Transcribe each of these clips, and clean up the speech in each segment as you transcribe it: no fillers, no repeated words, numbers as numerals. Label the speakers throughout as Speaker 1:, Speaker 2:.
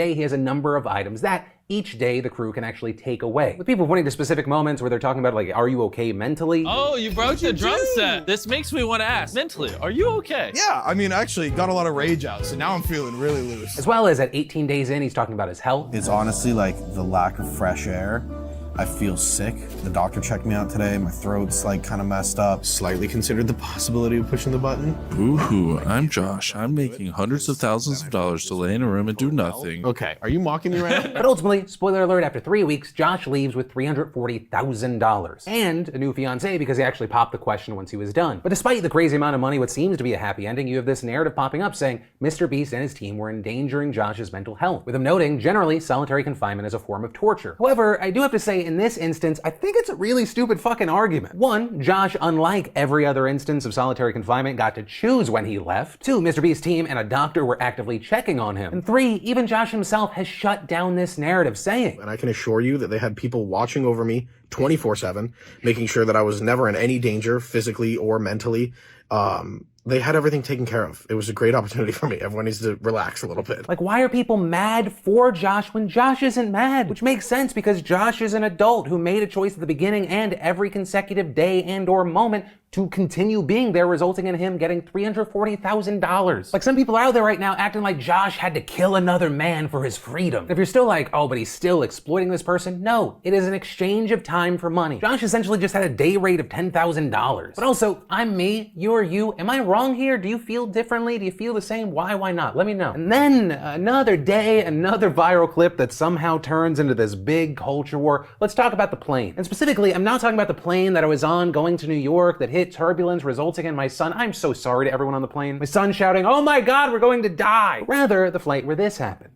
Speaker 1: Today, he has a number of items that each day the crew can actually take away, with people pointing to specific moments where they're talking about, like, are you okay mentally?
Speaker 2: Oh, you broke the drum set. This makes me want to ask, mentally, are you okay?
Speaker 3: Yeah, I mean, actually got a lot of rage out, so now I'm feeling really loose.
Speaker 1: As well as at 18 days in, he's talking about his health.
Speaker 4: It's honestly like the lack of fresh air. I feel sick. The doctor checked me out today. My throat's like kind of messed up.
Speaker 3: Slightly considered the possibility of pushing the button.
Speaker 5: Boo-hoo, I'm Josh. I'm making hundreds of thousands of dollars to lay in a room and do nothing.
Speaker 3: Okay, are you mocking me right now?
Speaker 1: But ultimately, spoiler alert, after 3 weeks, Josh leaves with $340,000 and a new fiancée because he actually popped the question once he was done. But despite the crazy amount of money, what seems to be a happy ending, you have this narrative popping up saying MrBeast and his team were endangering Josh's mental health, with him noting generally solitary confinement is a form of torture. However, I do have to say in this instance, I think it's a really stupid fucking argument. One, Josh, unlike every other instance of solitary confinement, got to choose when he left. Two, MrBeast's team and a doctor were actively checking on him. And three, even Josh himself has shut down this narrative, saying,
Speaker 3: And I can assure you that they had people watching over me 24/7, making sure that I was never in any danger, physically or mentally. They had everything taken care of. It was a great opportunity for me. Everyone needs to relax a little bit.
Speaker 1: like, why are people mad for Josh when Josh isn't mad? Which makes sense because Josh is an adult who made a choice at the beginning and every consecutive day and or moment to continue being there, resulting in him getting $340,000. Like, some people out there right now acting like Josh had to kill another man for his freedom. And if you're still like, oh, but he's still exploiting this person, no, it is an exchange of time for money. Josh essentially just had a day rate of $10,000. But also, I'm me, you're you. Am I wrong here? Do you feel differently? Do you feel the same? Why not? Let me know. And then another day, another viral clip that somehow turns into this big culture war. Let's talk about the plane. And specifically, I'm not talking about the plane that I was on going to New York that hit turbulence, resulting in my son, I'm so sorry to everyone on the plane, my son shouting, oh my God, we're going to die. Rather, the flight where this happened.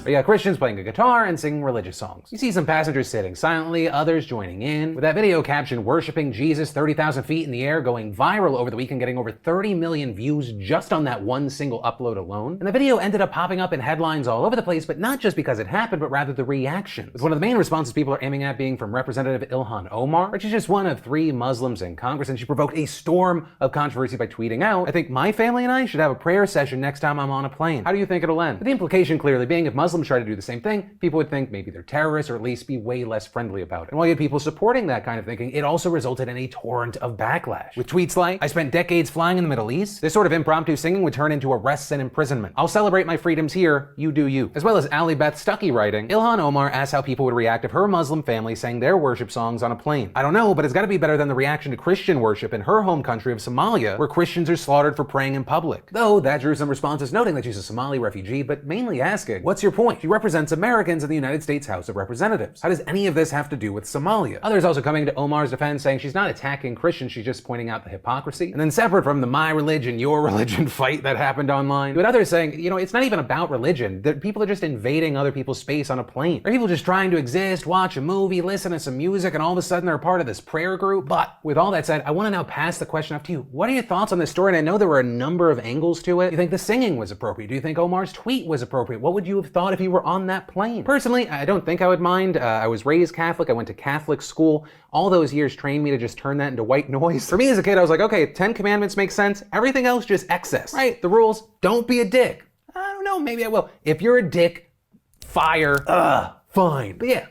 Speaker 1: We got Christians playing a guitar and singing religious songs. You see some passengers sitting silently, others joining in, with that video caption, worshiping Jesus 30,000 feet in the air, going viral over the weekend, getting over 30 million views just on that one single upload alone. And the video ended up popping up in headlines all over the place, but not just because it happened, but rather the reaction. With one of the main responses people are aiming at being from Representative Ilhan Omar, which is just one of 3 Muslims in Congress, and she provoked a storm of controversy by tweeting out, I think my family and I should have a prayer session next time I'm on a plane. How do you think it'll end? But the implication clearly being if Muslims try to do the same thing, people would think maybe they're terrorists or at least be way less friendly about it. And while you had people supporting that kind of thinking, it also resulted in a torrent of backlash. With tweets like, I spent decades flying in the Middle East. This sort of impromptu singing would turn into arrests and imprisonment. I'll celebrate my freedoms here, you do you. As well as Ali Beth Stuckey writing, Ilhan Omar asked how people would react if her Muslim family sang their worship songs on a plane. I don't know, but it's gotta be better than the reaction to Christian worship in her home country of Somalia, where Christians are slaughtered for praying in public. Though that drew some responses noting that she's a Somali refugee, but mainly asking, what's your point? She represents Americans in the United States House of Representatives. How does any of this have to do with Somalia? Others also coming to Omar's defense saying she's not attacking Christians, she's just pointing out the hypocrisy. And then separate from the my religion, your religion fight that happened online, with others saying, you know, it's not even about religion. That people are just invading other people's space on a plane. Or people just trying to exist, watch a movie, listen to some music, and all of a sudden they're a part of this prayer group. But with all that said, I want to now pass the question off to you. What are your thoughts on this story? And I know there were a number of angles to it. Do you think the singing was appropriate? Do you think Omar's tweet was appropriate? What would you have thought if you were on that plane? Personally, I don't think I would mind. I was raised Catholic. I went to Catholic school. All those years trained me to just turn that into white noise. For me as a kid, I was like, okay, 10 commandments make sense. Everything else just excess, right? The rules, don't be a dick. I don't know, maybe I will. If you're a dick, fire, fine. But yeah.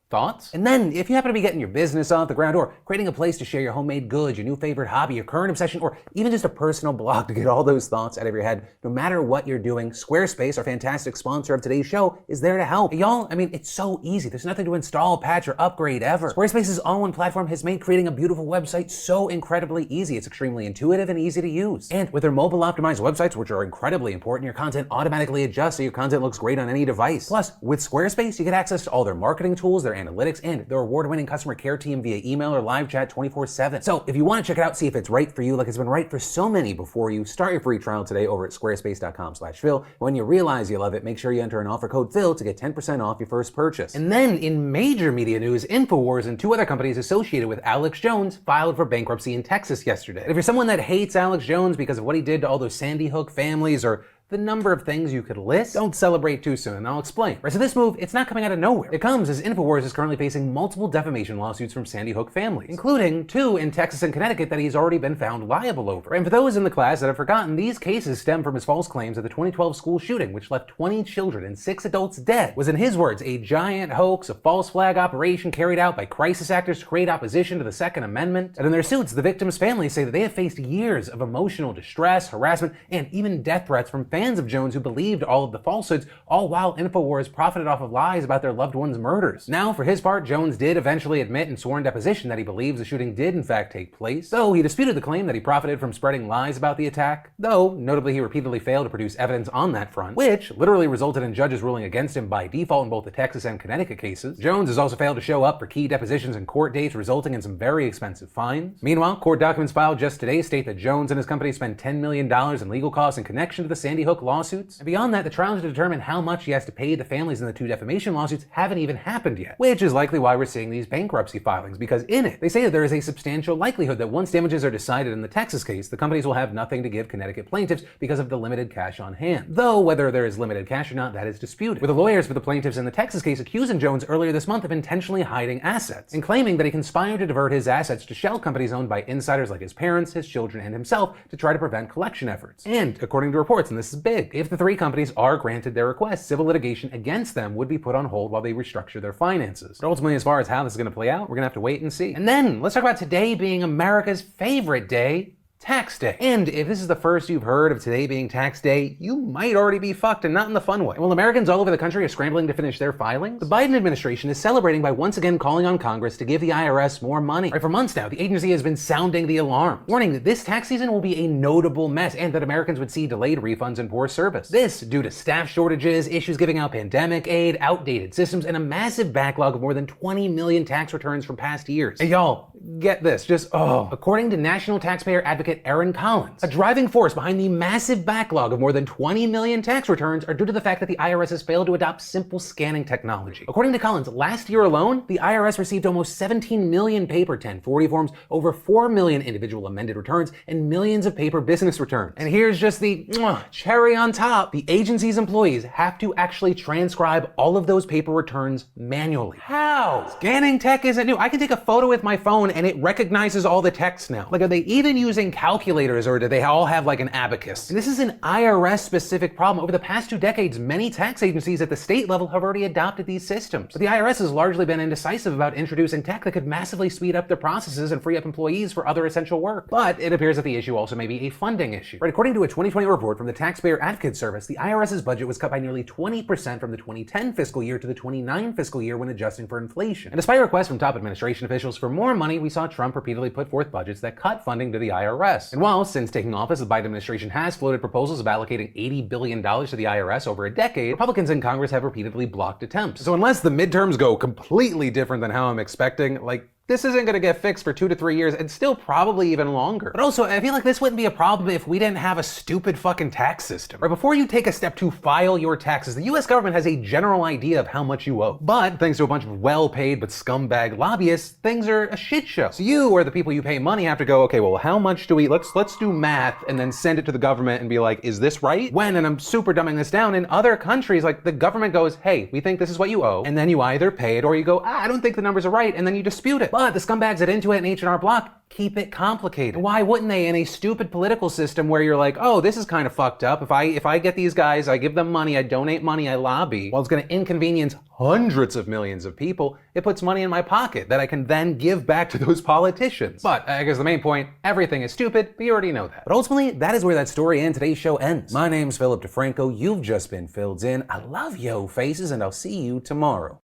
Speaker 1: Thoughts? And then, if you happen to be getting your business off the ground or creating a place to share your homemade goods, your new favorite hobby, your current obsession, or even just a personal blog to get all those thoughts out of your head, no matter what you're doing, Squarespace, our fantastic sponsor of today's show, is there to help. Y'all, I mean, it's so easy. There's nothing to install, patch, or upgrade ever. Squarespace's all-in platform has made creating a beautiful website so incredibly easy. It's extremely intuitive and easy to use. And with their mobile-optimized websites, which are incredibly important, your content automatically adjusts so your content looks great on any device. Plus, with Squarespace, you get access to all their marketing tools, their analytics and their award-winning customer care team via email or live chat 24/7. So if you want to check it out, see if it's right for you like it's been right for so many before you, start your free trial today over at squarespace.com/Phil. When you realize you love it, make sure you enter an offer code Phil to get 10% off your first purchase. And then in major media news, InfoWars and two other companies associated with Alex Jones filed for bankruptcy in Texas yesterday. And if you're someone that hates Alex Jones because of what he did to all those Sandy Hook families or the number of things you could list, don't celebrate too soon, and I'll explain. Right, so this move, it's not coming out of nowhere. It comes as InfoWars is currently facing multiple defamation lawsuits from Sandy Hook families, including 2 in Texas and Connecticut that he's already been found liable over. And for those in the class that have forgotten, these cases stem from his false claims that the 2012 school shooting, which left 20 children and 6 adults dead, was in his words, a giant hoax, a false flag operation carried out by crisis actors to create opposition to the Second Amendment. And in their suits, the victims' families say that they have faced years of emotional distress, harassment, and even death threats from fans of Jones who believed all of the falsehoods, all while InfoWars profited off of lies about their loved ones' murders. Now, for his part, Jones did eventually admit in sworn deposition that he believes the shooting did in fact take place, though he disputed the claim that he profited from spreading lies about the attack, though notably he repeatedly failed to produce evidence on that front, which literally resulted in judges ruling against him by default in both the Texas and Connecticut cases. Jones has also failed to show up for key depositions and court dates, resulting in some very expensive fines. Meanwhile, court documents filed just today state that Jones and his company spent $10 million in legal costs in connection to the Sandy Hook lawsuits. And beyond that, the trials to determine how much he has to pay the families in the 2 defamation lawsuits haven't even happened yet, which is likely why we're seeing these bankruptcy filings, because in it, they say that there is a substantial likelihood that once damages are decided in the Texas case, the companies will have nothing to give Connecticut plaintiffs because of the limited cash on hand. Though whether there is limited cash or not, that is disputed, with the lawyers for the plaintiffs in the Texas case accusing Jones earlier this month of intentionally hiding assets, and claiming that he conspired to divert his assets to shell companies owned by insiders like his parents, his children, and himself to try to prevent collection efforts. And according to reports, and this is big, if the 3 companies are granted their request, civil litigation against them would be put on hold while they restructure their finances. But ultimately, as far as how this is going to play out, we're going to have to wait and see. And then, let's talk about today being America's favorite day, Tax Day. And if this is the first you've heard of today being Tax Day, you might already be fucked, and not in the fun way. And while Americans all over the country are scrambling to finish their filings, the Biden administration is celebrating by once again calling on Congress to give the IRS more money. Right, for months now, the agency has been sounding the alarm, warning that this tax season will be a notable mess and that Americans would see delayed refunds and poor service. This due to staff shortages, issues giving out pandemic aid, outdated systems, and a massive backlog of more than 20 million tax returns from past years. And y'all, get this, according to National Taxpayer Advocate Aaron Collins, a driving force behind the massive backlog of more than 20 million tax returns are due to the fact that the IRS has failed to adopt simple scanning technology. According to Collins, last year alone, the IRS received almost 17 million paper 1040 forms, over 4 million individual amended returns, and millions of paper business returns. And here's just the cherry on top. The agency's employees have to actually transcribe all of those paper returns manually. How? Scanning tech isn't new. I can take a photo with my phone and it recognizes all the text now. Like, are they even using calculators, or do they all have like an abacus? And this is an IRS specific problem. Over the past 2 decades, many tax agencies at the state level have already adopted these systems. But the IRS has largely been indecisive about introducing tech that could massively speed up their processes and free up employees for other essential work. But it appears that the issue also may be a funding issue. Right, according to a 2020 report from the Taxpayer Advocate Service, the IRS's budget was cut by nearly 20% from the 2010 fiscal year to the 2029 fiscal year when adjusting for inflation. And despite requests from top administration officials for more money, we saw Trump repeatedly put forth budgets that cut funding to the IRS. And while since taking office, the Biden administration has floated proposals of allocating $80 billion to the IRS over a decade, Republicans in Congress have repeatedly blocked attempts. So unless the midterms go completely different than how I'm expecting, this isn't going to get fixed for 2 to 3 years, and still probably even longer. But also, I feel like this wouldn't be a problem if we didn't have a stupid fucking tax system. Right, before you take a step to file your taxes, the US government has a general idea of how much you owe. But thanks to a bunch of well-paid but scumbag lobbyists, things are a shit show. So you, or the people you pay money, have to go, okay, well, how much do we, let's do math and then send it to the government and be like, is this right? When, and I'm super dumbing this down, in other countries, the government goes, hey, we think this is what you owe, and then you either pay it or you go, I don't think the numbers are right, and then you dispute it. But the scumbags at Intuit and H&R Block keep it complicated. Why wouldn't they, in a stupid political system where you're like, oh, this is kind of fucked up. If I get these guys, I give them money, I donate money, I lobby, well, it's gonna inconvenience hundreds of millions of people, it puts money in my pocket that I can then give back to those politicians. But I guess the main point, everything is stupid, but you already know that. But ultimately, that is where that story and today's show ends. My name's Philip DeFranco, you've just been filled in. I love yo faces, and I'll see you tomorrow.